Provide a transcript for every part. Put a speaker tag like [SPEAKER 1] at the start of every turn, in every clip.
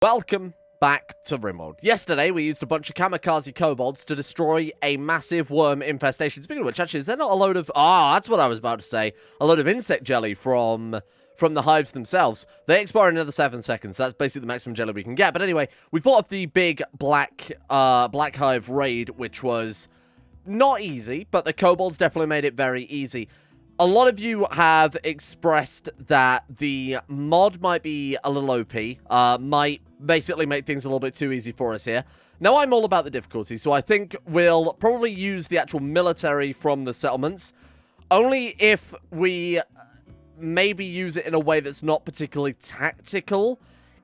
[SPEAKER 1] Welcome back to Rimworld. Yesterday, we used a bunch of kamikaze kobolds to destroy a massive worm infestation. Speaking of which, actually, is there not a load of... that's what I was about to say. A load of insect jelly from the hives themselves. They expire in another 7 seconds. That's basically the maximum jelly we can get. But anyway, we fought off the big black hive raid, which was not easy, but the kobolds definitely made it very easy. A lot of you have expressed that the mod might be a little OP, might basically make things a little bit too easy for us here. Now, I'm all about the difficulty, so I think we'll probably use the actual military from the settlements, only if we maybe use it in a way that's not particularly tactical,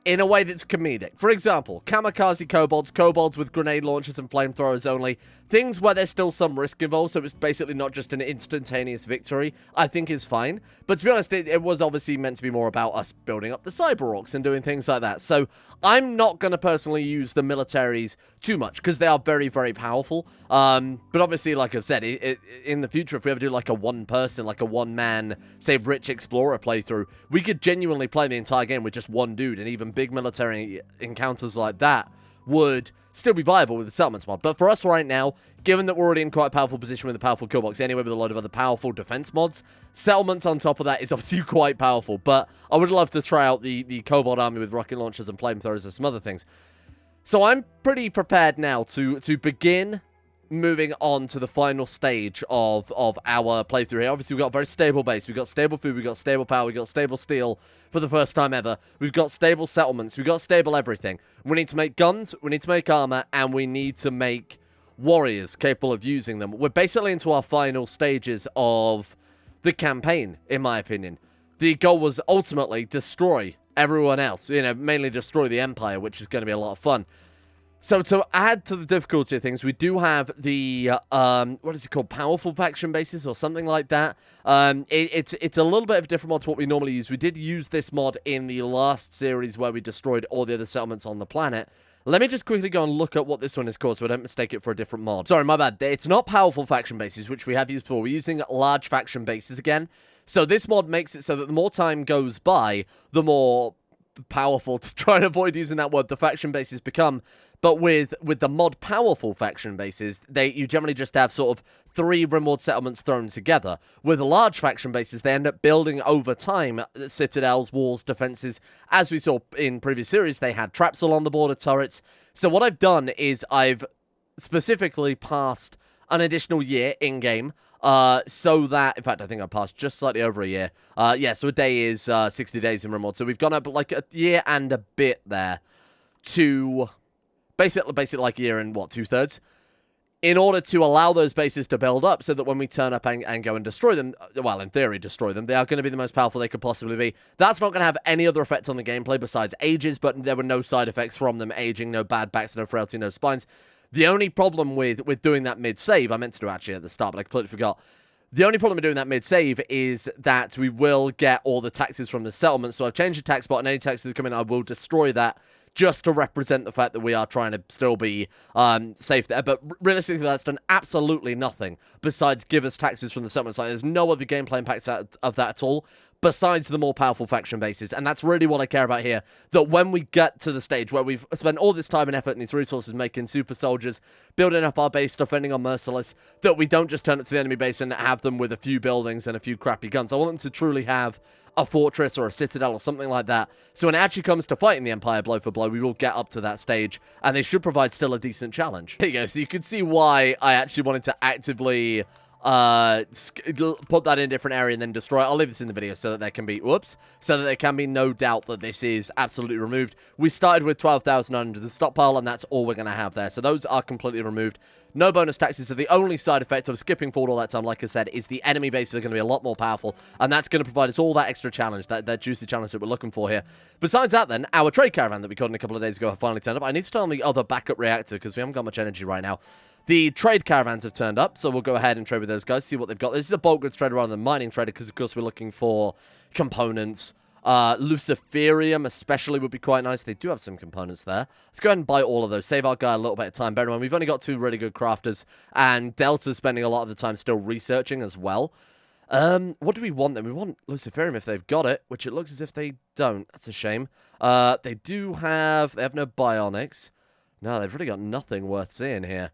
[SPEAKER 1] in a way that's comedic. For example, kamikaze kobolds with grenade launchers and flamethrowers only, things where there's still some risk involved, so it's basically not just an instantaneous victory, I think is fine. But to be honest, it was obviously meant to be more about us building up the cyber orcs and doing things like that. So I'm not going to personally use the militaries too much, because they are very, very powerful. But obviously, like I've said, in the future, if we ever do like a one-person, like a one-man, say, rich explorer playthrough, we could genuinely play the entire game with just one dude, and even big military encounters like that would still be viable with the settlements mod. But for us right now, given that we're already in quite a powerful position with the powerful kill box anyway, with a lot of other powerful defense mods, settlements on top of that is obviously quite powerful. But I would love to try out the kobold army with rocket launchers and flamethrowers and some other things. So I'm pretty prepared now to begin moving on to the final stage of our playthrough here. Obviously, we've got a very stable base. We've got stable food. We've got stable power. We've got stable steel for the first time ever. We've got stable settlements. We've got stable everything. We need to make guns. We need to make armor. And we need to make warriors capable of using them. We're basically into our final stages of the campaign, in my opinion. The goal was ultimately destroy everyone else. You know, mainly destroy the Empire, which is going to be a lot of fun. So to add to the difficulty of things, we do have the, what is it called, powerful faction bases or something like that. It's a little bit of a different mod to what we normally use. We did use this mod in the last series where we destroyed all the other settlements on the planet. Let me just quickly go and look at what this one is called so I don't mistake it for a different mod. Sorry, my bad. It's not powerful faction bases, which we have used before. We're using large faction bases again. So this mod makes it so that the more time goes by, the more powerful, to try and avoid using that word, the faction bases become. But with the mod powerful faction bases, you generally just have sort of 3 Rimworld settlements thrown together. With large faction bases, they end up building over time citadels, walls, defenses. As we saw in previous series, they had traps along the border, turrets. So what I've done is I've specifically passed an additional year in-game, so that, in fact, I think I passed just slightly over a year. Yeah, so a day is 60 days in Rimworld. So we've gone up like a year and a bit there to... Basically like a year and, what, 2/3? In order to allow those bases to build up so that when we turn up and go and destroy them, well, in theory, destroy them, they are going to be the most powerful they could possibly be. That's not going to have any other effect on the gameplay besides ages, but there were no side effects from them aging, no bad backs, no frailty, no spines. The only problem with doing that mid-save, I meant to do actually at the start, but I completely forgot. The only problem with doing that mid-save is that we will get all the taxes from the settlement. So I've changed the tax bot, and any taxes that come in, I will destroy that, just to represent the fact that we are trying to still be safe there. But realistically, that's done absolutely nothing besides give us taxes from the settlement side. There's no other gameplay impacts of that at all, besides the more powerful faction bases. And that's really what I care about here, that when we get to the stage where we've spent all this time and effort and these resources making super soldiers, building up our base, defending our merciless, that we don't just turn it to the enemy base and have them with a few buildings and a few crappy guns. I want them to truly have a fortress or a citadel or something like that. So when it actually comes to fighting the Empire blow for blow, we will get up to that stage, and they should provide still a decent challenge. There you go. So you can see why I actually wanted to actively put that in a different area and then destroy it. I'll leave this in the video so that there can be, so that there can be no doubt that this is absolutely removed. We started with 12,900 the stockpile, and that's all we're going to have there. So those are completely removed. No bonus taxes. So the only side effect of skipping forward all that time, like I said, is the enemy bases are going to be a lot more powerful, and that's going to provide us all that extra challenge, that juicy challenge that we're looking for here. Besides that, then, our trade caravan that we caught in a couple of days ago have finally turned up. I need to turn on the other backup reactor because we haven't got much energy right now. The trade caravans have turned up, so we'll go ahead and trade with those guys, see what they've got. This is a bulk goods trader rather than mining trader because, of course, we're looking for components. Luciferium especially would be quite nice. They do have some components there. Let's go ahead and buy all of those. Save our guy a little bit of time. Bear in mind, we've only got 2 really good crafters, and Delta's spending a lot of the time still researching as well. What do we want then? We want Luciferium if they've got it, which it looks as if they don't. That's a shame. They have no bionics. No, they've really got nothing worth seeing here.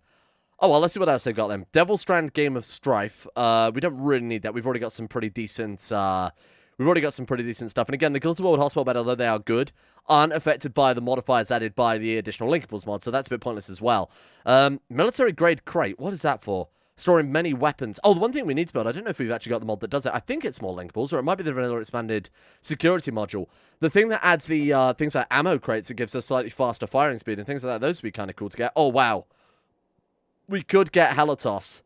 [SPEAKER 1] Oh, well, let's see what else they've got then. Devil Strand, Game of Strife. We don't really need that. We've already got some pretty decent, stuff. And again, the Guild World Hospital bed, although they are good, aren't affected by the modifiers added by the additional linkables mod, so that's a bit pointless as well. Military grade crate. What is that for? Storing many weapons. Oh, the one thing we need to build, I don't know if we've actually got the mod that does it. I think it's more linkables, or it might be the vanilla expanded security module. The thing that adds the things like ammo crates, it gives us slightly faster firing speed and things like that. Those would be kind of cool to get. Oh, wow. We could get Helitos.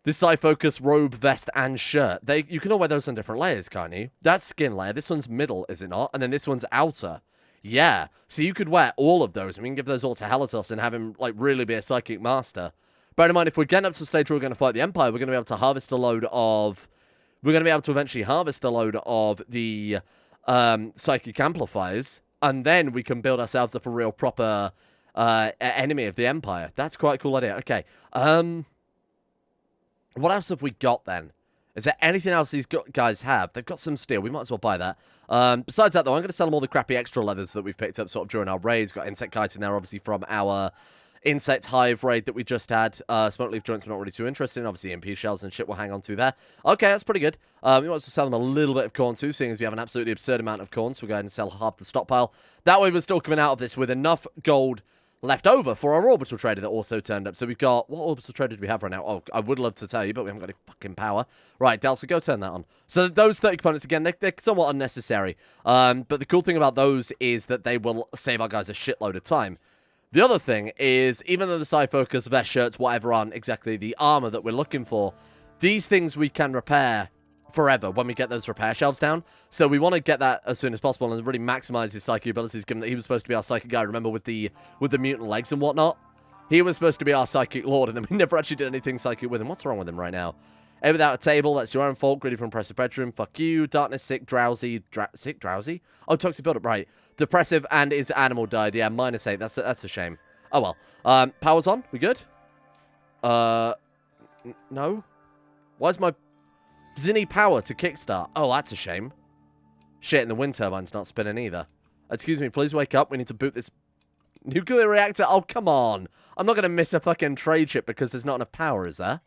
[SPEAKER 1] This Psyfocus robe, vest, and shirt. You can all wear those on different layers, can't you? That's skin layer. This one's middle, is it not? And then this one's outer. Yeah. So you could wear all of those, and we can give those all to Helitos and have him, like, really be a psychic master. Bear in mind, if we're getting up to the stage where we're going to fight the Empire, we're going to be able to harvest a load of... We're going to be able to eventually harvest a load of the psychic amplifiers, and then we can build ourselves up a real proper enemy of the Empire. That's quite a cool idea. Okay. What else have we got, then? Is there anything else these guys have? They've got some steel. We might as well buy that. Besides that, though, I'm going to sell them all the crappy extra leathers that we've picked up sort of during our raids. Got insect chitin there, obviously, from our... insect hive raid that we just had. Smoke leaf joints were not really too interesting. Obviously, MP shells and shit we'll hang on to there. Okay, that's pretty good. We might as well sell them a little bit of corn too, seeing as we have an absolutely absurd amount of corn. So we'll go ahead and sell half the stockpile. That way we're still coming out of this with enough gold left over for our orbital trader that also turned up. So we've got... What orbital trader do we have right now? Oh, I would love to tell you, but we haven't got any fucking power. Right, Delta, go turn that on. So those 30 components, again, they're somewhat unnecessary. But the cool thing about those is that they will save our guys a shitload of time. The other thing is, even though the Psyfocus, vest, shirts, whatever aren't exactly the armor that we're looking for, these things we can repair forever when we get those repair shelves down. So we want to get that as soon as possible and really maximize his psychic abilities, given that he was supposed to be our psychic guy, remember, with the mutant legs and whatnot? He was supposed to be our psychic lord, and then we never actually did anything psychic with him. What's wrong with him right now? A without a table, that's your own fault. Greedy for impressive bedroom, fuck you. Darkness, sick, drowsy. Sick, drowsy? Oh, toxic buildup, right. Depressive, and his animal died. Yeah, -8. That's a shame. Oh, well. Power's on. We good? No? Why is my... Zinni power to kickstart? Oh, that's a shame. Shit, and the wind turbine's not spinning either. Excuse me, please wake up. We need to boot this nuclear reactor. Oh, come on. I'm not going to miss a fucking trade ship because there's not enough power, is there?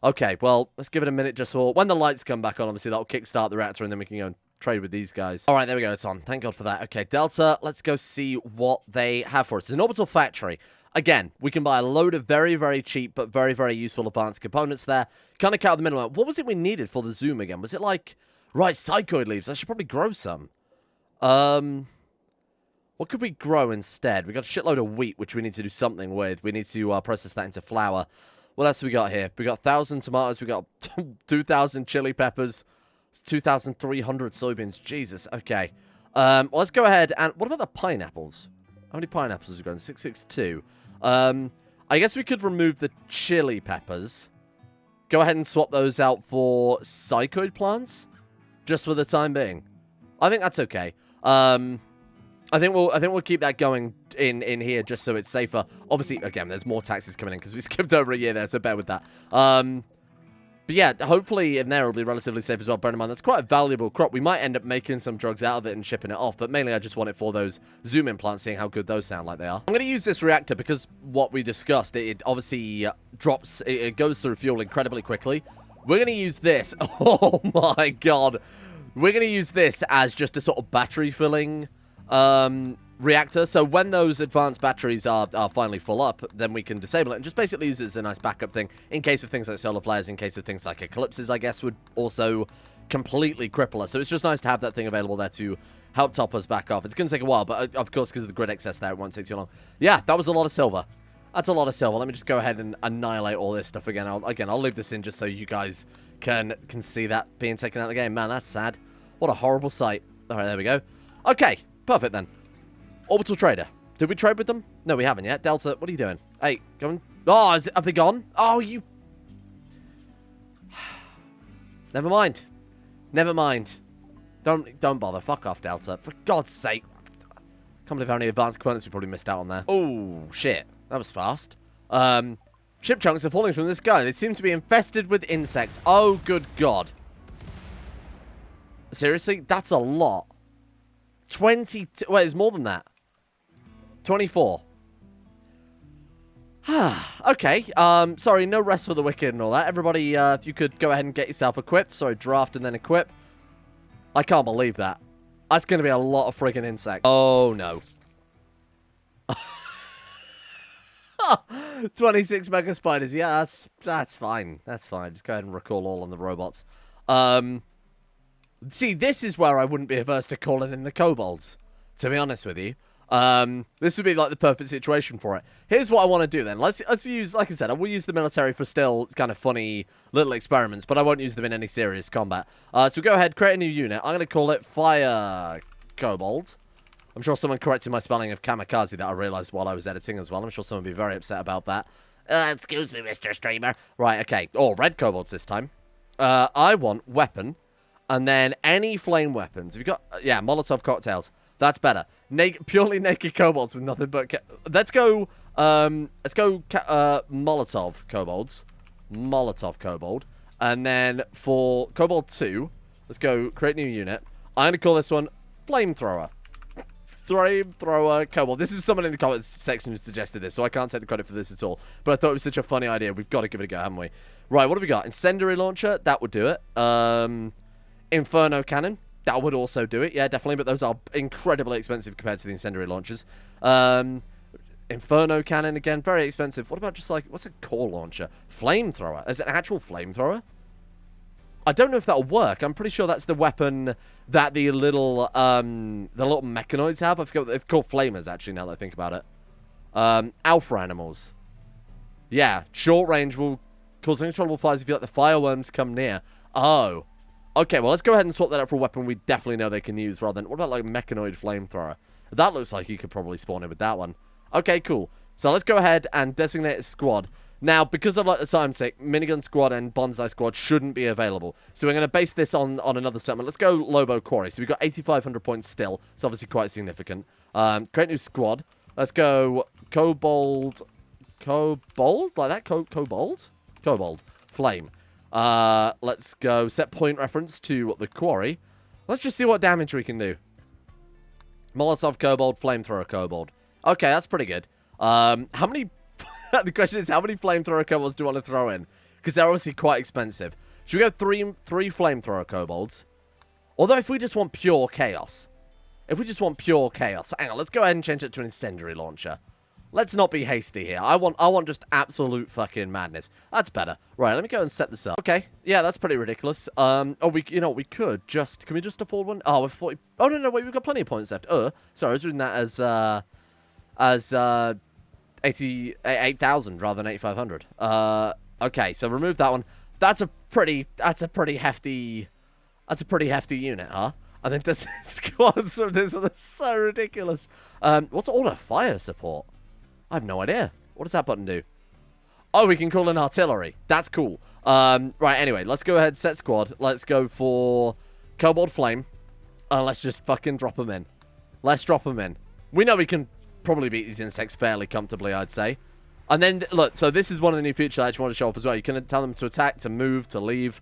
[SPEAKER 1] Okay, well, let's give it a minute just for... When the lights come back on, obviously, that'll kickstart the reactor, and then we can go and trade with these guys. All right, there we go. It's on. Thank God for that. Okay, Delta, let's go see what they have for us. It's an orbital factory. Again, we can buy a load of very, very cheap but very, very useful advanced components there. Kind of cut out the middleman. What was it we needed for the zoom again? Was it like... Right, psychoid leaves. I should probably grow some. What could we grow instead? We got a shitload of wheat, which we need to do something with. We need to process that into flour. What else have we got here? We got 1,000 tomatoes. We got 2,000 chili peppers. 2,300 soybeans. Jesus. Okay. Well, let's go ahead and... What about the pineapples? How many pineapples have we got? 662. I guess we could remove the chili peppers. Go ahead and swap those out for psychoid plants. Just for the time being. I think that's okay. I think we'll keep that going in here just so it's safer. Obviously, again, there's more taxes coming in because we skipped over a year there, so bear with that. But yeah, hopefully in there it'll be relatively safe as well. Bear in mind, that's quite a valuable crop. We might end up making some drugs out of it and shipping it off, but mainly I just want it for those zoom implants, seeing how good those sound like they are. I'm going to use this reactor because what we discussed, it obviously drops, it goes through fuel incredibly quickly. We're going to use this. Oh my god. We're going to use this as just a sort of battery filling reactor. So when those advanced batteries are finally full up, then we can disable it and just basically use it as a nice backup thing in case of things like solar flares, in case of things like eclipses, I guess, would also completely cripple us. So it's just nice to have that thing available there to help top us back off. It's going to take a while, but of course, because of the grid excess there, it won't take too long. Yeah, that was a lot of silver. That's a lot of silver. Let me just go ahead and annihilate all this stuff again. I'll leave this in just so you guys can see that being taken out of the game. Man, that's sad. What a horrible sight. All right, there we go. Okay, perfect then. Orbital Trader. Did we trade with them? No, we haven't yet. Delta, what are you doing? Hey, go on. Oh, have they gone? Oh, you... Never mind. Never mind. Don't bother. Fuck off, Delta. For God's sake. Can't believe how many advanced components we probably missed out on there. Oh, shit. That was fast. Ship chunks are falling from the sky. They seem to be infested with insects. Oh, good God. Seriously? That's a lot. 20... Wait, it's more than that. 24. Okay. Sorry, no rest for the wicked and all that. Everybody, if you could go ahead and get yourself equipped. Sorry, draft and then equip. I can't believe that. That's going to be a lot of friggin' insects. Oh, no. 26 mega spiders. Yeah, that's fine. That's fine. Just go ahead and recall all on the robots. See, this is where I wouldn't be averse to calling in the kobolds, to be honest with you. This would be like the perfect situation for it. Here's what I want to do then. Let's use, like I said, I will use the military for still kind of funny little experiments, but I won't use them in any serious combat. So go ahead, create a new unit. I'm going to call it Fire Kobold. I'm sure someone corrected my spelling of kamikaze that I realized while I was editing as well. I'm sure someone would be very upset about that. Excuse me, Mr. Streamer. Right, okay. Oh, red kobolds this time. I want weapon, and then any flame weapons. If you've got, yeah, Molotov cocktails. That's better. Purely naked kobolds with nothing but... Let's go Molotov kobolds. Molotov kobold. And then for kobold 2, let's go create new unit. I'm going to call this one Flamethrower. Flamethrower kobold. This is someone in the comments section who suggested this, so I can't take the credit for this at all. But I thought it was such a funny idea. We've got to give it a go, haven't we? Right, what have we got? Incendiary launcher. That would do it. Inferno cannon. That would also do it, yeah, definitely, but those are incredibly expensive compared to the incendiary launchers. Inferno cannon, again, very expensive. What about just like, what's a core launcher? Flamethrower. Is it an actual flamethrower? I don't know if that'll work. I'm pretty sure that's the weapon that the little mechanoids have. I forget what they're called, flamers, actually, now that I think about it. Alpha animals. Yeah, short range will cause uncontrollable fires if you let the fireworms come near. Oh. Okay, well, let's go ahead and swap that out for a weapon we definitely know they can use rather than... What about, like, mechanoid flamethrower? That looks like you could probably spawn in with that one. Okay, cool. So let's go ahead and designate a squad. Now, because of, like, the time sake, minigun squad and bonsai squad shouldn't be available. So we're going to base this on another settlement. Let's go Lobo Quarry. So we've got 8,500 points still. It's obviously quite significant. Create new squad. Let's go Kobold... Kobold? Like that? Kobold? Kobold. Flame. Let's go set point reference to the quarry. Let's just see what damage we can do. Molotov kobold, flamethrower kobold. Okay, that's pretty good. How many... The question is, how many flamethrower kobolds do you want to throw in? Because they're obviously quite expensive. Should we go three flamethrower kobolds? Although if we just want pure chaos. Hang on, let's go ahead and change it to an incendiary launcher. Let's not be hasty here. I want just absolute fucking madness. That's better. Right, let me go and set this up. Okay, yeah, that's pretty ridiculous. Oh, we could just... Can we just afford one? Oh, we're 40... Oh, no, wait, we've got plenty of points left. Sorry, I was reading that as 8,000 rather than 8,500. Okay, so remove that one. That's a pretty hefty unit, huh? And then just squads from this one. That's so ridiculous. What's auto fire support? I have no idea. What does that button do? Oh, we can call in artillery. That's cool. Right, anyway, let's go ahead, set squad. Let's go for Kobold Flame. And let's just fucking drop them in. Let's drop them in. We know we can probably beat these insects fairly comfortably, I'd say. And then, look, so this is one of the new features I actually want to show off as well. You can tell them to attack, to move, to leave.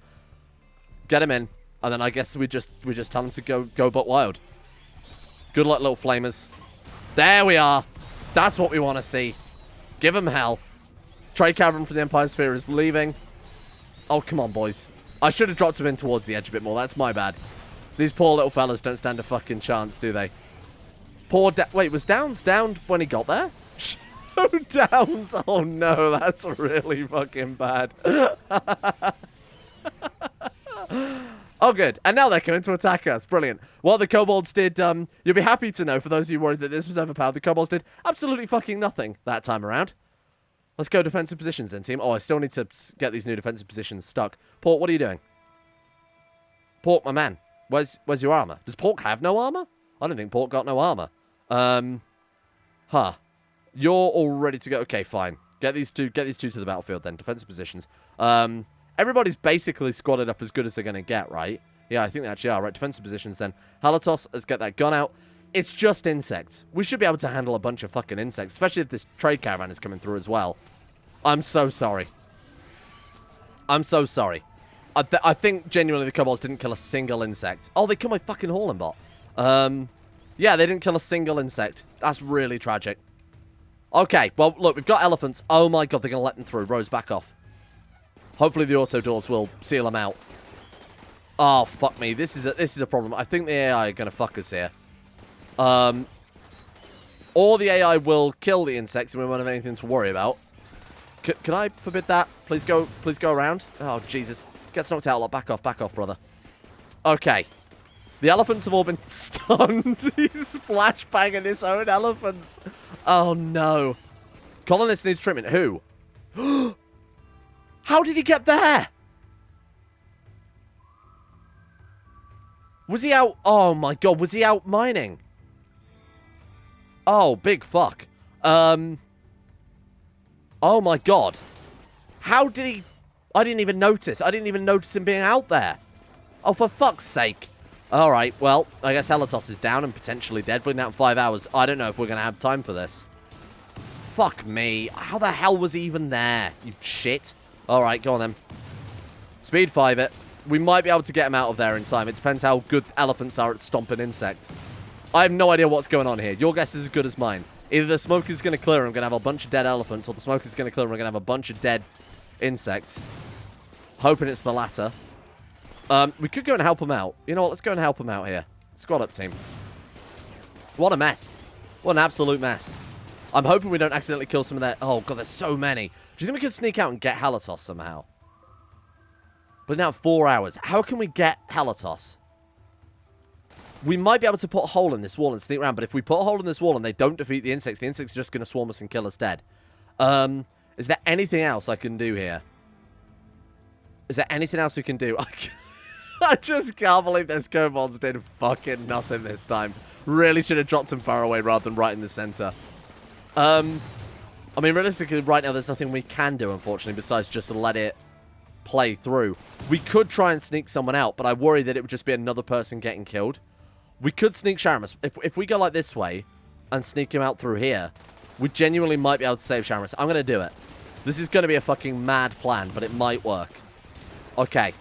[SPEAKER 1] Get them in. And then I guess we just tell them to go butt wild. Good luck, little flamers. There we are. That's what we want to see. Give them hell. Trade caravan from the Empire Sphere is leaving. Oh, come on, boys. I should have dropped them in towards the edge a bit more. That's my bad. These poor little fellas don't stand a fucking chance, do they? Wait, was Downs downed when he got there? Oh, Downs. Oh, no. That's really fucking bad. Oh, good. And now they're coming to attack us. Brilliant. What the kobolds did, you'll be happy to know, for those of you worried that this was overpowered, the kobolds did absolutely fucking nothing that time around. Let's go defensive positions then, team. Oh, I still need to get these new defensive positions stuck. Pork, what are you doing? Pork, my man. Where's your armor? Does Pork have no armor? I don't think Pork got no armor. Huh. You're all ready to go. Okay, fine. Get these two to the battlefield then. Defensive positions. Everybody's basically squatted up as good as they're going to get, right? Yeah, I think they actually are. Right, defensive positions then. Halatos, let's get that gun out. It's just insects. We should be able to handle a bunch of fucking insects, especially if this trade caravan is coming through as well. I'm so sorry. I'm so sorry. I think genuinely the kobolds didn't kill a single insect. Oh, they killed my fucking hauling bot. Yeah, they didn't kill a single insect. That's really tragic. Okay, well, look, we've got elephants. Oh my god, they're going to let them through. Rose, back off. Hopefully the auto doors will seal them out. Oh, fuck me. This is a problem. I think the AI are going to fuck us here. Or the AI will kill the insects and we won't have anything to worry about. Can I forbid that? Please go around. Oh, Jesus. Gets knocked out a lot. Back off, brother. Okay. The elephants have all been stunned. He's flashbanging his own elephants. Oh, no. Colonist needs treatment. Who? How did he get there? Was he out? Oh, my God. Was he out mining? Oh, big fuck. Oh, my God. How did he... I didn't even notice. I didn't even notice him being out there. Oh, for fuck's sake. All right, well, I guess Helitos is down and potentially dead. Been out in 5 hours. I don't know if we're going to have time for this. Fuck me. How the hell was he even there, you shit? All right, go on then. Speed 5 it. We might be able to get him out of there in time. It depends how good elephants are at stomping insects. I have no idea what's going on here. Your guess is as good as mine. Either the smoke is going to clear and I'm going to have a bunch of dead elephants, or the smoke is going to clear and we're going to have a bunch of dead insects. Hoping it's the latter. We could go and help him out. You know what? Let's go and help him out here. Squad up, team. What a mess. What an absolute mess. I'm hoping we don't accidentally kill some of that. Oh, God, there's so many. Do you think we can sneak out and get Helitos somehow? But now 4 hours. How can we get Helitos? We might be able to put a hole in this wall and sneak around, but if we put a hole in this wall and they don't defeat the insects are just going to swarm us and kill us dead. Is there anything else I can do here? Is there anything else we can do? I just can't believe those kobolds did fucking nothing this time. Really should have dropped them far away rather than right in the center. I mean, realistically, right now, there's nothing we can do, unfortunately, besides just let it play through. We could try and sneak someone out, but I worry that it would just be another person getting killed. We could sneak Sharamus. If we go like this way and sneak him out through here, we genuinely might be able to save Sharamus. I'm going to do it. This is going to be a fucking mad plan, but it might work. Okay.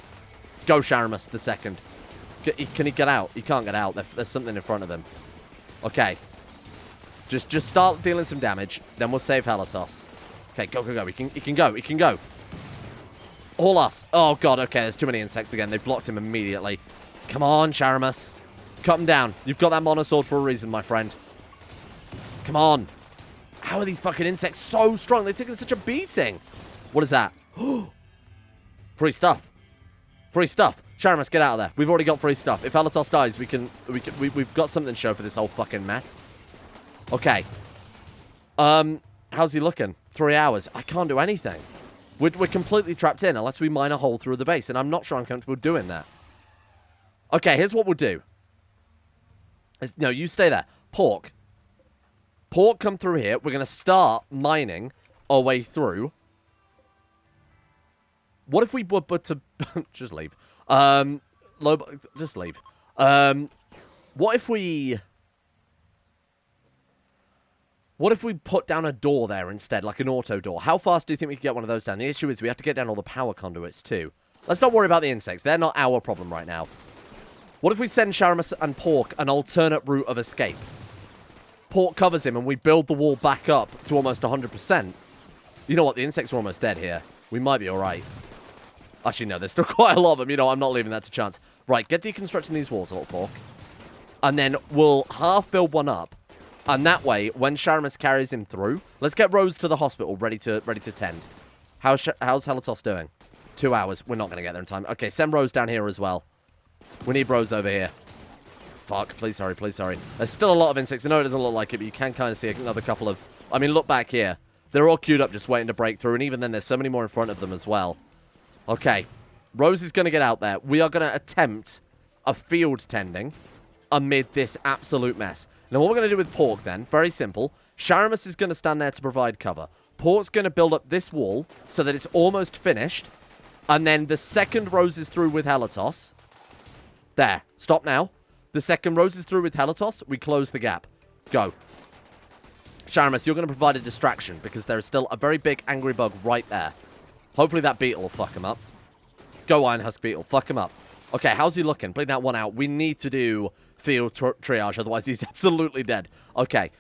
[SPEAKER 1] Go, Sharamus, the second. Can he get out? He can't get out. There's something in front of him. Okay. Just start dealing some damage. Then we'll save Helitos. Okay, go. He can go. All us. Oh, God. Okay, there's too many insects again. They blocked him immediately. Come on, Sharamus. Cut him down. You've got that monosword for a reason, my friend. Come on. How are these fucking insects so strong? They're taking such a beating. What is that? Free stuff. Free stuff. Sharamus, get out of there. We've already got free stuff. If Helitos dies, we've got something to show for this whole fucking mess. Okay. How's he looking? 3 hours. I can't do anything. We're completely trapped in unless we mine a hole through the base, and I'm not sure I'm comfortable doing that. Okay, here's what we'll do. No, you stay there. Pork, come through here. We're going to start mining our way through. What if we were to... just leave. Just leave. What if we put down a door there instead, like an auto door? How fast do you think we could get one of those down? The issue is we have to get down all the power conduits too. Let's not worry about the insects. They're not our problem right now. What if we send Sharamus and Pork an alternate route of escape? Pork covers him and we build the wall back up to almost 100%. You know what? The insects are almost dead here. We might be all right. Actually, no, there's still quite a lot of them. You know, I'm not leaving that to chance. Right, get deconstructing these walls, little Pork. And then we'll half build one up. And that way, when Sharamus carries him through, let's get Rose to the hospital, ready to tend. How's Helitos doing? 2 hours. We're not going to get there in time. Okay, send Rose down here as well. We need Rose over here. Fuck, please hurry, please hurry. There's still a lot of insects. I know it doesn't look like it, but you can kind of see another couple of... I mean, look back here. They're all queued up just waiting to break through, and even then there's so many more in front of them as well. Okay, Rose is going to get out there. We are going to attempt a field tending amid this absolute mess. Now, what we're going to do with Pork, then, very simple. Sharamus is going to stand there to provide cover. Pork's going to build up this wall so that it's almost finished. And then the second Rose is through with Helitos... There. Stop now. The second Rose is through with Helitos, we close the gap. Go. Sharamus, you're going to provide a distraction because there is still a very big angry bug right there. Hopefully that beetle will fuck him up. Go Iron Husk Beetle. Fuck him up. Okay, how's he looking? Bleeding out 1 out. We need to do field triage, otherwise he's absolutely dead. Okay,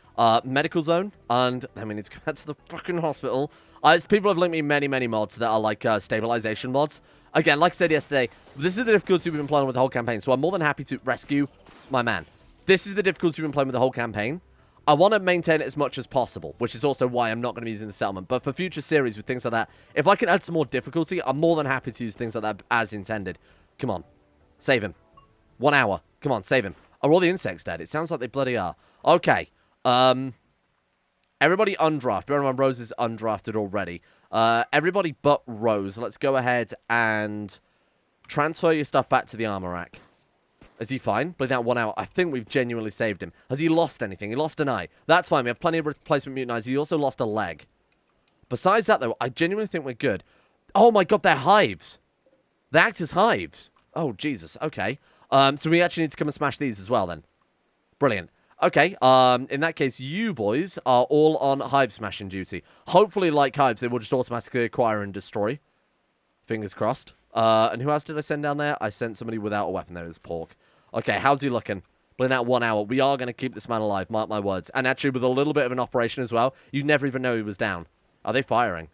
[SPEAKER 1] medical zone, and then we need to go back to the fucking hospital. People have linked me many mods that are like stabilization mods. Again, like I said yesterday, this is the difficulty we've been playing with the whole campaign, so I'm more than happy to rescue my man. This is the difficulty we've been playing with the whole campaign. I want to maintain it as much as possible, which is also why I'm not going to be using the settlement. But for future series with things like that, if I can add some more difficulty, I'm more than happy to use things like that as intended. Come on. Save him. 1 hour. Come on, save him. Are all the insects dead? It sounds like they bloody are. Okay. Everybody undraft. Bear in mind, Rose is undrafted already. Everybody but Rose. Let's go ahead and transfer your stuff back to the armor rack. Is he fine? Bleed out 1 hour. I think we've genuinely saved him. Has he lost anything? He lost an eye. That's fine. We have plenty of replacement mutant eyes. He also lost a leg. Besides that, though, I genuinely think we're good. Oh, my God. They're hives. They act as hives. Oh, Jesus. Okay. So we actually need to come and smash these as well, then. Brilliant. Okay. In that case, you boys are all on hive smashing duty. Hopefully, like hives, they will just automatically acquire and destroy. Fingers crossed. And who else did I send down there? I sent somebody without a weapon. There is Pork. Okay, how's he looking? Bleeding out 1 hour. We are going to keep this man alive, mark my words. And actually, with a little bit of an operation as well, you'd never even know he was down. Are they firing?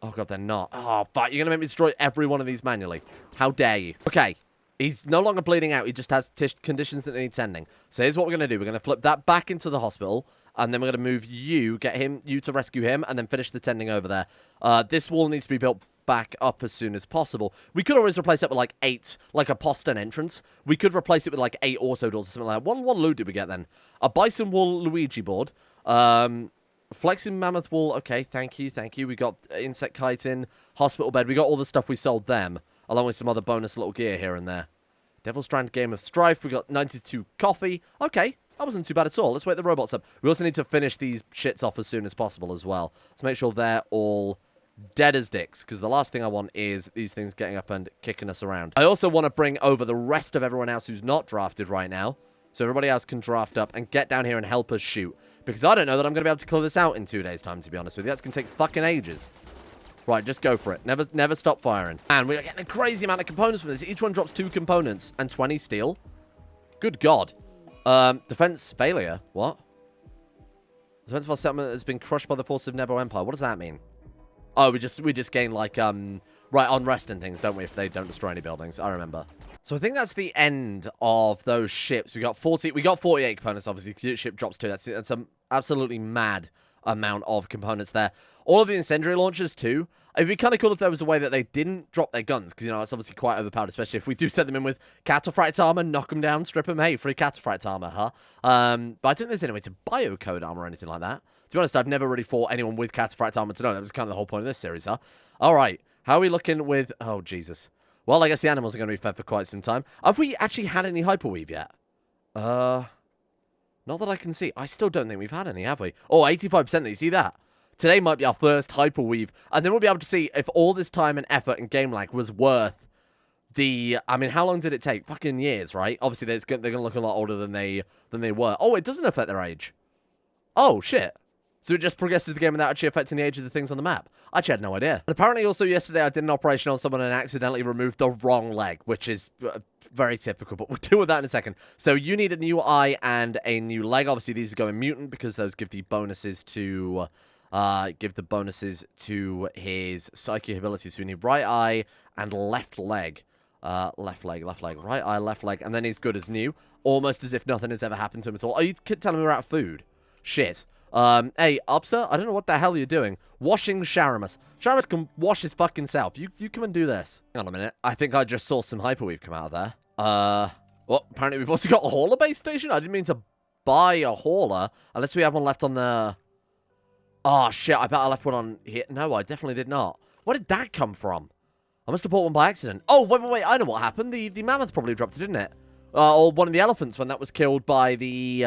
[SPEAKER 1] Oh, God, they're not. Oh, fuck. You're going to make me destroy every one of these manually. How dare you? Okay. He's no longer bleeding out. He just has conditions that need tending. So here's what we're going to do. We're going to flip that back into the hospital. And then we're going to move you, get you to rescue him, and then finish the tending over there. This wall needs to be built back up as soon as possible. We could always replace it with like 8, like a postern entrance. We could replace it with like 8 auto doors or something like that. What loot did we get then? A bison wool Luigi board. Flexing mammoth wool. Okay, thank you. We got insect chitin, hospital bed. We got all the stuff we sold them, along with some other bonus little gear here and there. Devil's Strand Game of Strife. We got 92 coffee. Okay, that wasn't too bad at all. Let's wake the robots up. We also need to finish these shits off as soon as possible as well. Let's make sure they're all dead as dicks, because the last thing I want is these things getting up and kicking us around. I also want to bring over the rest of everyone else who's not drafted right now, so everybody else can draft up and get down here and help us shoot, because I don't know that I'm going to be able to clear this out in 2 days' time, to be honest with you. That's going to take fucking ages. Right, just go for it. Never stop firing. And we're getting a crazy amount of components from this. Each one drops 2 components and 20 steel. Good God. Defense failure. What? Defense of our settlement has been crushed by the forces of Nebo Empire. What does that mean? Oh, we just gain like right unrest and things, don't we? If they don't destroy any buildings, I remember. So I think that's the end of those ships. We got 48 components, obviously, because each ship drops 2. That's an absolutely mad amount of components there. All of the incendiary launchers too. It'd be kind of cool if there was a way that they didn't drop their guns, because, you know, it's obviously quite overpowered, especially if we do set them in with cataphract armor, knock them down, strip them. Hey, free cataphract armor, huh? But I don't think there's any way to biocode armor or anything like that. To be honest, I've never really fought anyone with cataphract armor to know. That was kind of the whole point of this series, huh? All right. How are we looking with... Oh, Jesus. Well, I guess the animals are going to be fed for quite some time. Have we actually had any hyperweave yet? Not that I can see. I still don't think we've had any, have we? Oh, 85%. That you see that? Today might be our first hyperweave. And then we'll be able to see if all this time and effort and game lag was worth the... I mean, how long did it take? Fucking years, right? Obviously, they're going to look a lot older than they were. Oh, it doesn't affect their age. Oh, shit. So it just progresses the game without actually affecting the age of the things on the map. I actually had no idea. And apparently also yesterday I did an operation on someone and accidentally removed the wrong leg, which is very typical, but we'll deal with that in a second. So you need a new eye and a new leg. Obviously these are going mutant because those give the bonuses to his psychic abilities. So we need right eye and left leg. Left leg. Right eye, left leg. And then he's good as new. Almost as if nothing has ever happened to him at all. Are you telling me we're out of food? Shit. Hey, Upsa, I don't know what the hell you're doing. Washing Sharamus. Sharamus can wash his fucking self. You come and do this. Hang on a minute. I think I just saw some hyperweave come out of there. Well, apparently we've also got a hauler base station. I didn't mean to buy a hauler. Unless we have one left on the... Oh, shit, I bet I left one on here. No, I definitely did not. Where did that come from? I must have bought one by accident. Oh, wait, I know what happened. The mammoth probably dropped it, didn't it? Or one of the elephants when that was killed by the...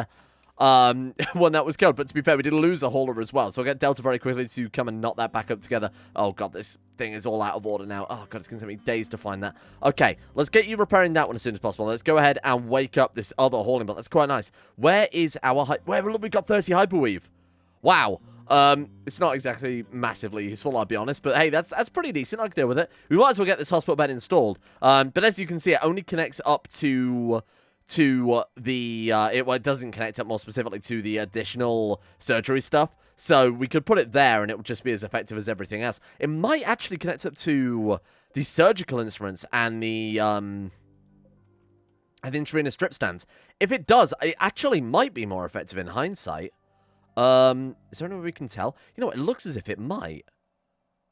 [SPEAKER 1] when that was killed. But to be fair, we did lose a hauler as well. So I'll get Delta very quickly to come and knot that back up together. Oh, God, this thing is all out of order now. Oh, God, it's going to take me days to find that. Okay, let's get you repairing that one as soon as possible. Let's go ahead and wake up this other hauling bot. That's quite nice. Where is our... Look, we've got 30 hyperweave. Wow. It's not exactly massively useful, I'll be honest, but hey, that's pretty decent. I can deal with it. We might as well get this hospital bed installed. But as you can see, it only connects up to the it doesn't connect up more specifically to the additional surgery stuff. So we could put it there, and it would just be as effective as everything else. It might actually connect up to the surgical instruments and the intravenous strip stands. If it does, it actually might be more effective in hindsight. Is there any way we can tell? You know what? It looks as if it might.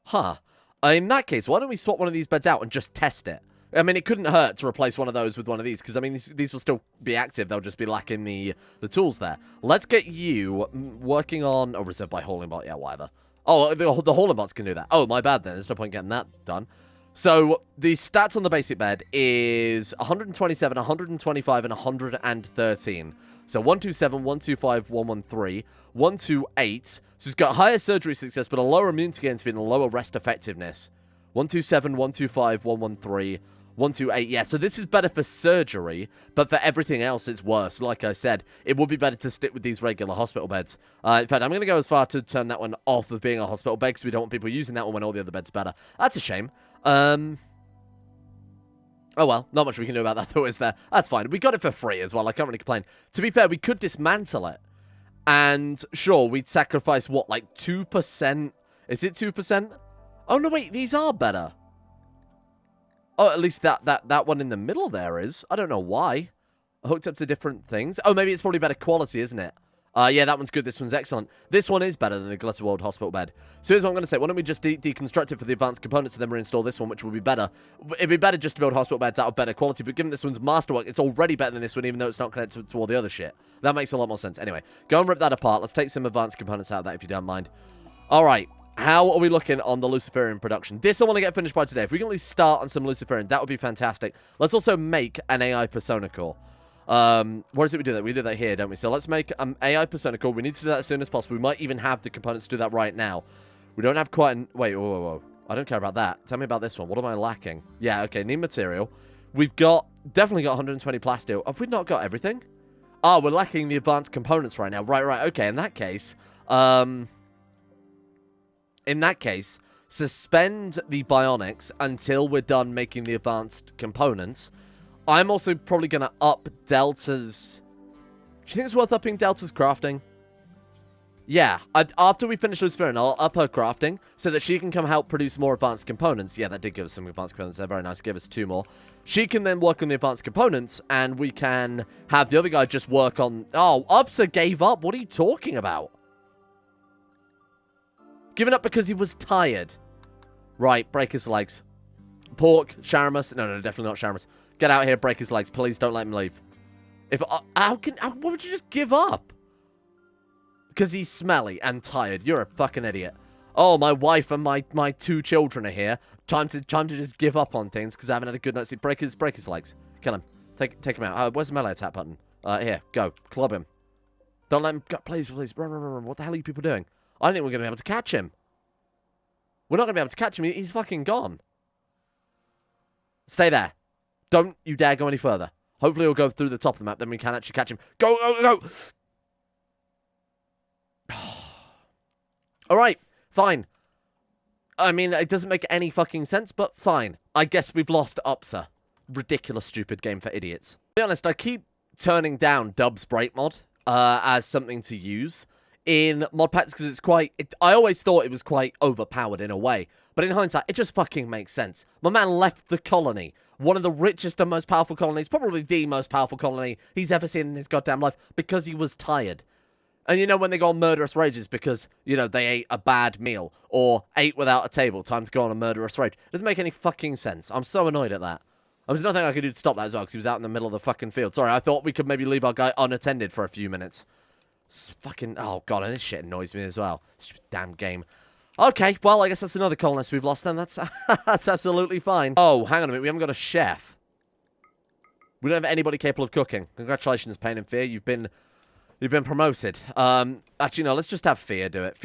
[SPEAKER 1] Huh. In that case, why don't we swap one of these beds out and just test it? I mean, it couldn't hurt to replace one of those with one of these, because, I mean, these will still be active. They'll just be lacking the tools there. Let's get you working on... Oh, reserved by hauling bot. Yeah, whatever. Oh, the hauling bots can do that. Oh, my bad then. There's no point getting that done. So, the stats on the basic bed is 127, 125, and 113. So 127, 125, 113, 128. So it's got higher surgery success, but a lower immunity gain speed and a lower rest effectiveness. 127, 125, 113, 128. Yeah, so this is better for surgery, but for everything else, it's worse. Like I said, it would be better to stick with these regular hospital beds. In fact, I'm going to go as far to turn that one off of being a hospital bed, because we don't want people using that one when all the other beds are better. That's a shame. Oh, well, not much we can do about that, though, is there? That's fine. We got it for free as well. I can't really complain. To be fair, we could dismantle it. And, sure, we'd sacrifice, what, like 2%? Is it 2%? Oh, no, wait, these are better. Oh, at least that one in the middle there is. I don't know why. Hooked up to different things. Oh, maybe it's probably better quality, isn't it? Yeah, that one's good. This one's excellent. This one is better than the Glitterworld hospital bed. So here's what I'm going to say. Why don't we just deconstruct it for the advanced components and then reinstall this one, which will be better. It'd be better just to build hospital beds out of better quality, but given this one's masterwork, it's already better than this one, even though it's not connected to all the other shit. That makes a lot more sense. Anyway, go and rip that apart. Let's take some advanced components out of that, if you don't mind. All right. How are we looking on the Luciferian production? This I want to get finished by today. If we can at least start on some Luciferian, that would be fantastic. Let's also make an AI persona core. Where is it we do that? We do that here, don't we? So let's make an AI persona core. We need to do that as soon as possible. We might even have the components to do that right now. We don't have quite an... Wait, whoa, whoa, whoa. I don't care about that. Tell me about this one. What am I lacking? Yeah, okay, need material. We've definitely got 120 plasteel. Have we not got everything? Oh, we're lacking the advanced components right now. Right, okay. In that case, suspend the bionics until we're done making the advanced components. I'm also probably going to up Delta's... Do you think it's worth upping Delta's crafting? Yeah, after we finish Luciferian, I'll up her crafting so that she can come help produce more advanced components. Yeah, that did give us some advanced components there. Very nice. Give us 2 more. She can then work on the advanced components, and we can have the other guy just work on... Oh, Upsa gave up. What are you talking about? Giving up because he was tired. Right, break his legs. Pork, Sharamus. No, definitely not Sharamus. Get out here, break his legs. Please don't let him leave. Why would you just give up? Because he's smelly and tired. You're a fucking idiot. Oh, my wife and my 2 children are here. Time to just give up on things because I haven't had a good night's sleep. Break his legs. Kill him. Take him out. Where's the melee attack button? Here, go. Club him. Don't let him go. Please. Run. What the hell are you people doing? I don't think we're going to be able to catch him. We're not going to be able to catch him. He's fucking gone. Stay there. Don't you dare go any further. Hopefully he'll go through the top of the map, then we can actually catch him. Go! Alright, fine. I mean, it doesn't make any fucking sense, but fine. I guess we've lost Upsa. Ridiculous, stupid game for idiots. To be honest, I keep turning down Dub's Break mod as something to use in mod packs because it's quite... I always thought it was quite overpowered in a way. But in hindsight, it just fucking makes sense. My man left the colony. One of the richest and most powerful colonies, probably the most powerful colony he's ever seen in his goddamn life, because he was tired. And you know when they go on murderous rages because, you know, they ate a bad meal or ate without a table, time to go on a murderous rage. It doesn't make any fucking sense. I'm so annoyed at that. There's nothing I could do to stop that as well because he was out in the middle of the fucking field. Sorry, I thought we could maybe leave our guy unattended for a few minutes. It's fucking... Oh, God, and this shit annoys me as well. Damn game. Okay, well, I guess that's another colonist we've lost then. That's absolutely fine. Oh, hang on a minute. We haven't got a chef. We don't have anybody capable of cooking. Congratulations, Pain and Fear. You've been promoted. Actually, no, let's just have Fear do it.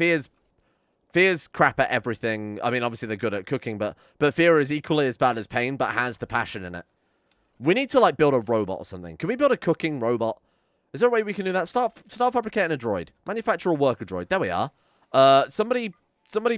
[SPEAKER 1] Fear's crap at everything. I mean, obviously they're good at cooking, but Fear is equally as bad as Pain, but has the passion in it. We need to, like, build a robot or something. Can we build a cooking robot? Is there a way we can do that? Start fabricating a droid. Manufacture a worker droid. There we are. Somebody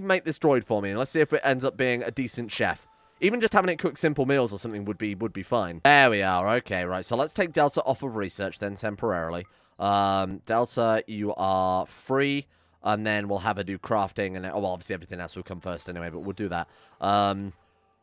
[SPEAKER 1] make this droid for me, and let's see if it ends up being a decent chef. Even just having it cook simple meals or something would be fine. There we are. Okay, right. So let's take Delta off of research then temporarily. Delta, you are free, and then we'll have her do crafting, and then, oh, well, obviously everything else will come first anyway, but we'll do that.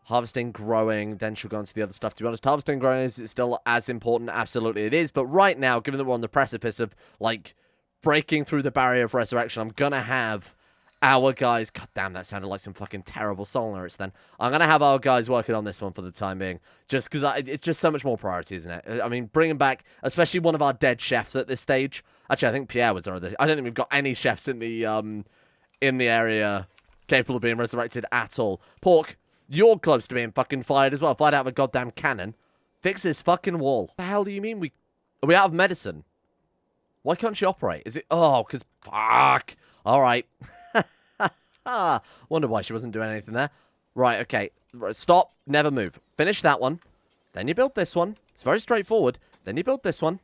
[SPEAKER 1] Harvesting, growing, then she'll go on to the other stuff. To be honest, harvesting, growing is still as important. Absolutely it is. But right now, given that we're on the precipice of, like, breaking through the barrier of resurrection, I'm gonna have our guys... God damn, that sounded like some fucking terrible song lyrics then. I'm going to have our guys working on this one for the time being. Just because it's just so much more priority, isn't it? I mean, bringing back, especially one of our dead chefs at this stage. Actually, I think Pierre was already... I don't think we've got any chefs in the area capable of being resurrected at all. Pork, you're close to being fucking fired as well. Fired out of a goddamn cannon. Fix this fucking wall. What the hell do you mean are we out of medicine? Why can't she operate? Is it... Oh, because... Fuck. All right. Wonder why she wasn't doing anything there. Right, okay. Stop. Never move. Finish that one. Then you build this one. It's very straightforward. Then you build this one.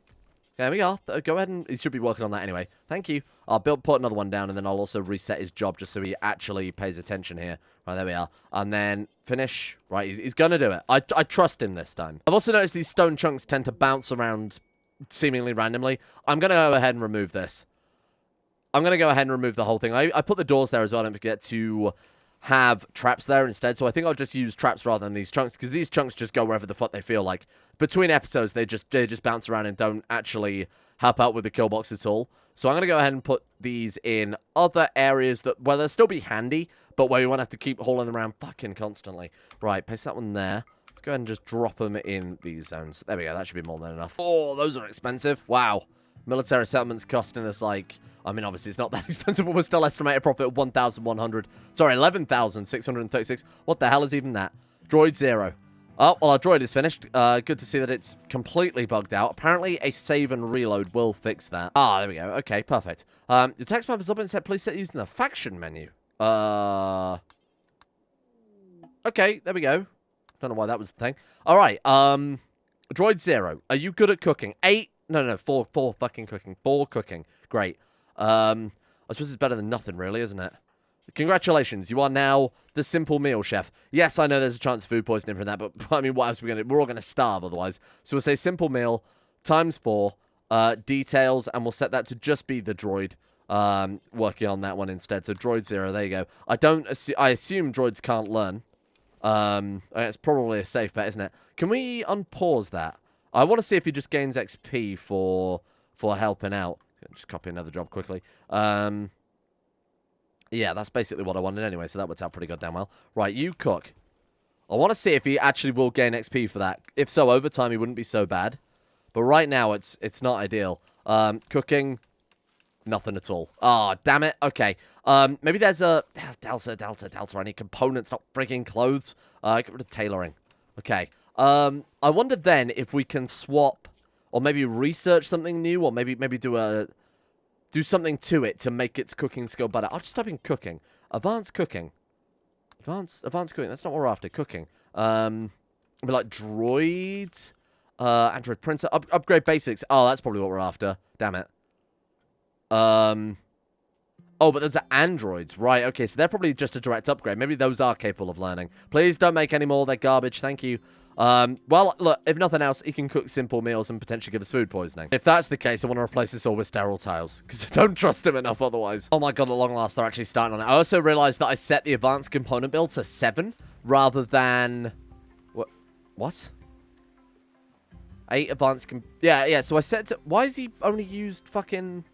[SPEAKER 1] There we are. Go ahead and... He should be working on that anyway. Thank you. I'll put another one down, and then I'll also reset his job just so he actually pays attention here. Right, there we are. And then finish. Right, he's going to do it. I trust him this time. I've also noticed these stone chunks tend to bounce around seemingly randomly. I'm going to go ahead and remove this. I'm going to go ahead and remove the whole thing. I put the doors there as well. I don't forget to have traps there instead. So I think I'll just use traps rather than these chunks, because these chunks just go wherever the fuck they feel like. Between episodes, they just bounce around and don't actually help out with the kill box at all. So I'm going to go ahead and put these in other areas where they'll still be handy, but where we won't have to keep hauling them around fucking constantly. Right, paste that one there. Let's go ahead and just drop them in these zones. There we go. That should be more than enough. Oh, those are expensive. Wow. Military settlements costing us like... I mean, obviously, it's not that expensive, but we're still estimated profit of 1,100. Sorry, 11,636. What the hell is even that? Droid 0. Oh, well, our droid is finished. Good to see that it's completely bugged out. Apparently, a save and reload will fix that. Ah, there we go. Okay, perfect. Your text map is up and set. Please set using the faction menu. Okay, there we go. Don't know why that was the thing. All right, droid 0. Are you good at cooking? 8? No, 4 fucking cooking. 4 cooking. Great. I suppose it's better than nothing, really, isn't it? Congratulations, you are now the simple meal chef. Yes, I know there's a chance of food poisoning from that, but I mean, what else are we going to do? We're all going to starve otherwise. So we'll say simple meal times 4, details, and we'll set that to just be the droid, working on that one instead. So droid 0, there you go. I assume droids can't learn. It's probably a safe bet, isn't it? Can we unpause that? I want to see if he just gains XP for helping out. Just copy another job quickly. Yeah, that's basically what I wanted anyway, so that works out pretty goddamn well. Right, you cook. I want to see if he actually will gain XP for that. If so, over time, he wouldn't be so bad. But right now, it's not ideal. Cooking, nothing at all. Ah, oh, damn it. Okay. Maybe there's a... Delta. I need components, not freaking clothes. Get rid of tailoring. Okay. I wonder then if we can swap... Or maybe research something new, or maybe do something to it to make its cooking skill better. I'll just type in cooking. Advanced cooking. Advanced cooking. That's not what we're after. Cooking. Be like droids. Android printer. Upgrade basics. Oh, that's probably what we're after. Damn it. Oh, but those are androids. Right, okay, so they're probably just a direct upgrade. Maybe those are capable of learning. Please don't make any more. They're garbage. Thank you. Well, look, if nothing else, he can cook simple meals and potentially give us food poisoning. If that's the case, I want to replace this all with sterile tiles, because I don't trust him enough otherwise. Oh my god, at long last, they're actually starting on it. I also realized that I set the advanced component build to 7, rather than... What? 8 advanced... Yeah, so I set it to... Why has he only used fucking...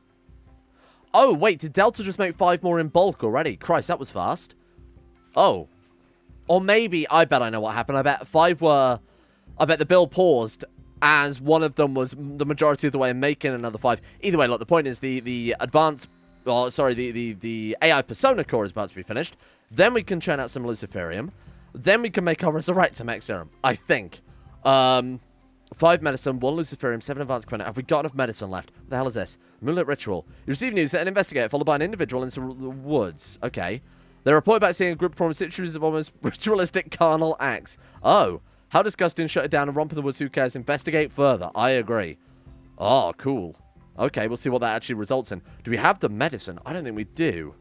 [SPEAKER 1] Oh, wait, did Delta just make 5 more in bulk already? Christ, that was fast. Oh. Or maybe, I bet I know what happened. I bet the build paused as one of them was the majority of the way making another 5. Either way, look, the point is the advanced, oh, sorry, the AI Persona core is about to be finished. Then we can churn out some Luciferium. Then we can make our Resurrector Mech Serum, I think. 5 medicine, 1 Luciferium, 7 advanced quintet. Have we got enough medicine left? What the hell is this? Moonlit Ritual. You receive news that an investigator followed by an individual into the woods. Okay. They report back seeing a group perform a series of almost ritualistic carnal acts. Oh, how disgusting. Shut it down and romp in the woods. Who cares? Investigate further. I agree. Oh, cool. Okay, we'll see what that actually results in. Do we have the medicine? I don't think we do.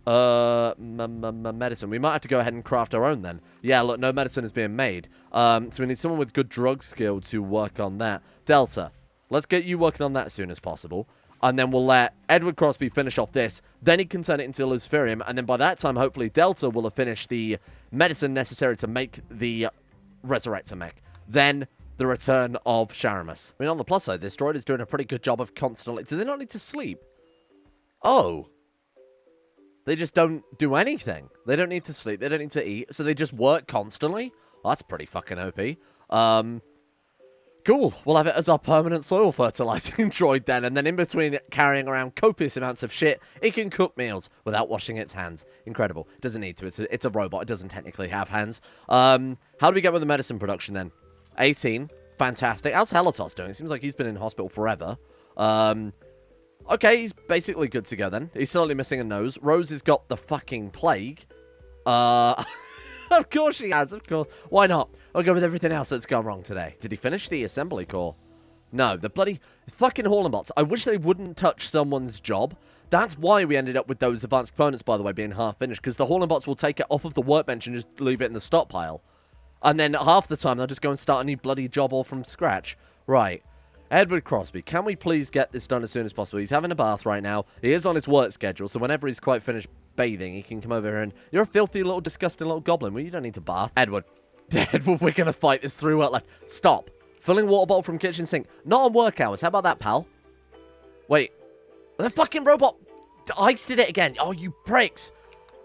[SPEAKER 1] Medicine. We might have to go ahead and craft our own then. Yeah, look, no medicine is being made. So we need someone with good drug skill to work on that. Delta, let's get you working on that as soon as possible. And then we'll let Edward Crosby finish off this. Then he can turn it into Luciferium. And then by that time, hopefully, Delta will have finished the medicine necessary to make the Resurrector mech. Then the return of Sharamus. I mean, on the plus side, this droid is doing a pretty good job of constantly... Do they not need to sleep? Oh. They just don't do anything. They don't need to sleep. They don't need to eat. So they just work constantly? Well, that's pretty fucking OP. Cool. We'll have it as our permanent soil fertilizing droid then. And then in between carrying around copious amounts of shit, it can cook meals without washing its hands. Incredible. It doesn't need to. It's a robot. It doesn't technically have hands. How do we get with the medicine production then? 18. Fantastic. How's Helitos doing? It seems like he's been in hospital forever. Okay, he's basically good to go then. He's still only missing a nose. Rose has got the fucking plague. Of course she has, of course. Why not? I'll go with everything else that's gone wrong today. Did he finish the assembly core? No, the bloody fucking Hornbots. I wish they wouldn't touch someone's job. That's why we ended up with those advanced components, by the way, being half finished. Because the Hornbots will take it off of the workbench and just leave it in the stockpile. And then half the time, they'll just go and start a new bloody job all from scratch. Right. Edward Crosby, can we please get this done as soon as possible? He's having a bath right now. He is on his work schedule, so whenever he's quite finished bathing, he can come over here and... You're a filthy little disgusting little goblin. Well, you don't need to bath. Edward. Edward, we're going to fight this through work left. Stop. Filling water bottle from kitchen sink. Not on work hours. How about that, pal? Wait. The fucking robot iced it again. Oh, you pricks.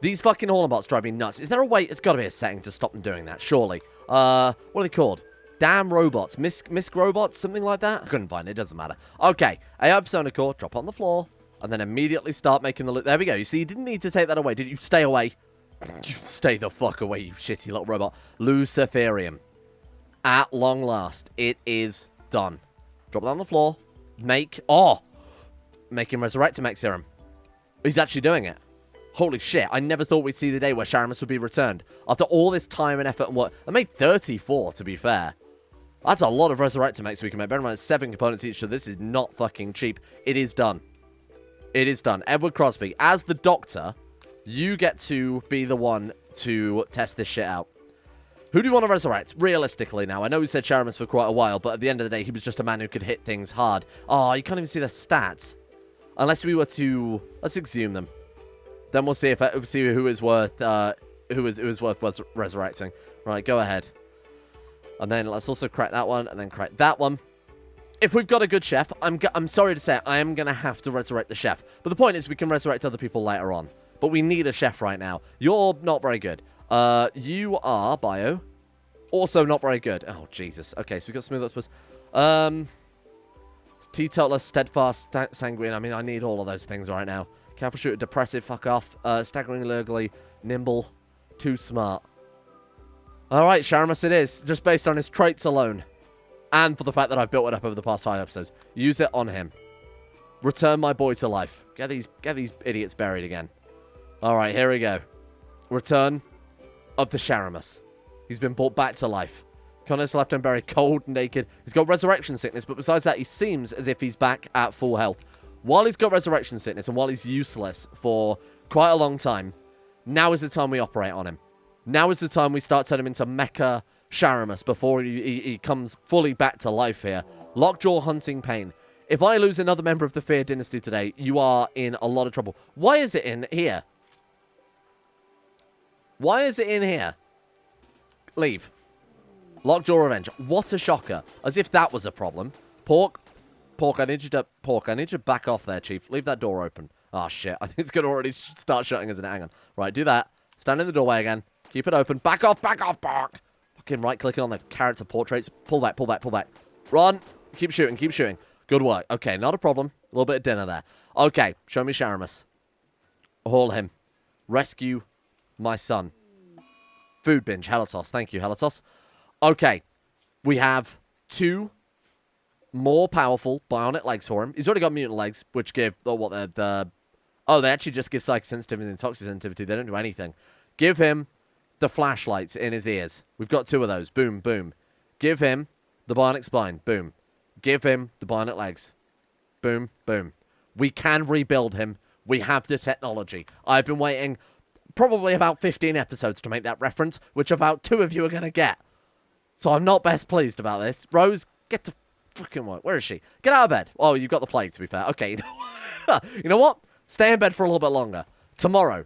[SPEAKER 1] These fucking Hornbots drive me nuts. Is there a way? It's got to be a setting to stop them doing that, surely. What are they called? Damn robots. Misc robots? Something like that? I couldn't find it. It doesn't matter. Okay. AI Persona Core. Drop it on the floor. And then immediately start making the loop. There we go. You see, you didn't need to take that away. Did you? Stay away. You stay the fuck away, you shitty little robot. Luciferium. At long last. It is done. Drop it on the floor. Make... Oh! Make him resurrect to make Serum. He's actually doing it. Holy shit, I never thought we'd see the day where Sharamus would be returned. After all this time and effort and work. I made 34, to be fair. That's a lot of Resurrector mechs we can make. Bear in mind, 7 components each, so this is not fucking cheap. It is done. It is done. Edward Crosby, as the doctor, you get to be the one to test this shit out. Who do you want to resurrect? Realistically now. I know we said Sharamus for quite a while, but at the end of the day, he was just a man who could hit things hard. Oh, you can't even see the stats. Unless we were to... Let's exhume them. Then we'll see if see who is worth resurrecting. Right, go ahead. And then let's also crack that one, and then crack that one. If we've got a good chef, I'm sorry to say it, I am going to have to resurrect the chef. But the point is we can resurrect other people later on. But we need a chef right now. You're not very good. You are, bio, also not very good. Oh, Jesus. Okay, so we've got smooth octopus. Teetotaler, steadfast, sanguine. I mean, I need all of those things right now. Careful shooter, depressive, fuck off. Staggeringly ugly, nimble, too smart. Alright, Sharamus it is. Just based on his traits alone. And for the fact that I've built it up over the past 5 episodes. Use it on him. Return my boy to life. Get these idiots buried again. Alright, here we go. Return of the Sharamus. He's been brought back to life. Connors left him buried cold, naked. He's got resurrection sickness, but besides that, he seems as if he's back at full health. While he's got resurrection sickness and while he's useless for quite a long time, now is the time we operate on him. Now is the time we start turning him into Mecha Sharamus before he comes fully back to life here. Lockjaw hunting pain. If I lose another member of the Fear Dynasty today, you are in a lot of trouble. Why is it in here? Why is it in here? Leave. Lockjaw Revenge. What a shocker. As if that was a problem. Pork, I need you to back off there, Chief. Leave that door open. Oh, shit. I think it's going to already start shutting, isn't it? Hang on. Right, do that. Stand in the doorway again. Keep it open. Back off, Pork. Fucking right-clicking on the character portraits. Pull back. Run. Keep shooting. Good work. Okay, not a problem. A little bit of dinner there. Okay, show me Sharamus. Haul him. Rescue my son. Food binge. Helitos. Thank you, Helitos. Okay. We have 2 more powerful bionic legs for him. He's already got mutant legs, which give... Oh, they actually just give psychic sensitivity and toxic sensitivity. They don't do anything. Give him the flashlights in his ears. We've got 2 of those. Boom, boom. Give him the bionic spine. Boom. Give him the bionic legs. Boom, boom. We can rebuild him We have the technology. I've been waiting probably about 15 episodes to make that reference, which about 2 of you are going to get. So I'm not best pleased about this. Rose, get to fucking work. Where is she? Get out of bed. Oh, you've got the plague, to be fair. Okay, you know what? Stay in bed for a little bit longer. Tomorrow,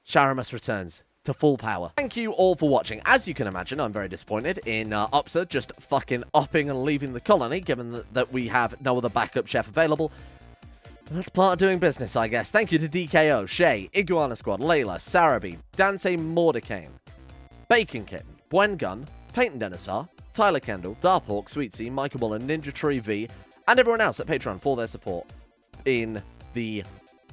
[SPEAKER 1] Sharamus returns to full power. Thank you all for watching. As you can imagine, I'm very disappointed in Upsa just fucking upping and leaving the colony, given that we have no other backup chef available. That's part of doing business, I guess. Thank you to DKO, Shay, Iguana Squad, Layla, Sarabi, Dante Mordecane, Bacon Kitten, Bwen Gun, Peyton Denisar, Tyler Kendall, Darthawk, Sweetsea, Michael Mullen, Ninja Tree V, and everyone else at Patreon for their support in the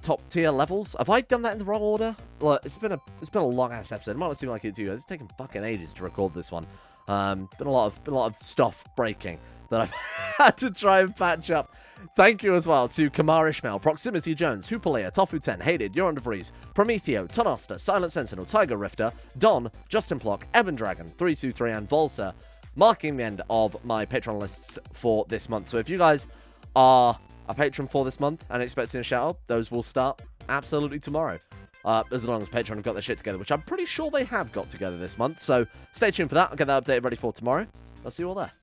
[SPEAKER 1] top tier levels. Have I done that in the wrong order? Look, it's been a long ass episode. It might not seem like it to you. It's taken fucking ages to record this one. Been a lot of stuff breaking that I've had to try and patch up. Thank you as well to Kamar Ishmael, Proximity Jones, Hoopalia, Tofu10, Hated, Yoran DeVries, Prometheo, Tonosta, Silent Sentinel, Tiger Rifter, Don, Justin Plock, Evan Dragon, 323, and Volsa, marking the end of my Patreon lists for this month. So if you guys are a patron for this month and expecting a shout out, those will start absolutely tomorrow. As long as Patreon have got their shit together, which I'm pretty sure they have got together this month. So stay tuned for that. I'll get that updated ready for tomorrow. I'll see you all there.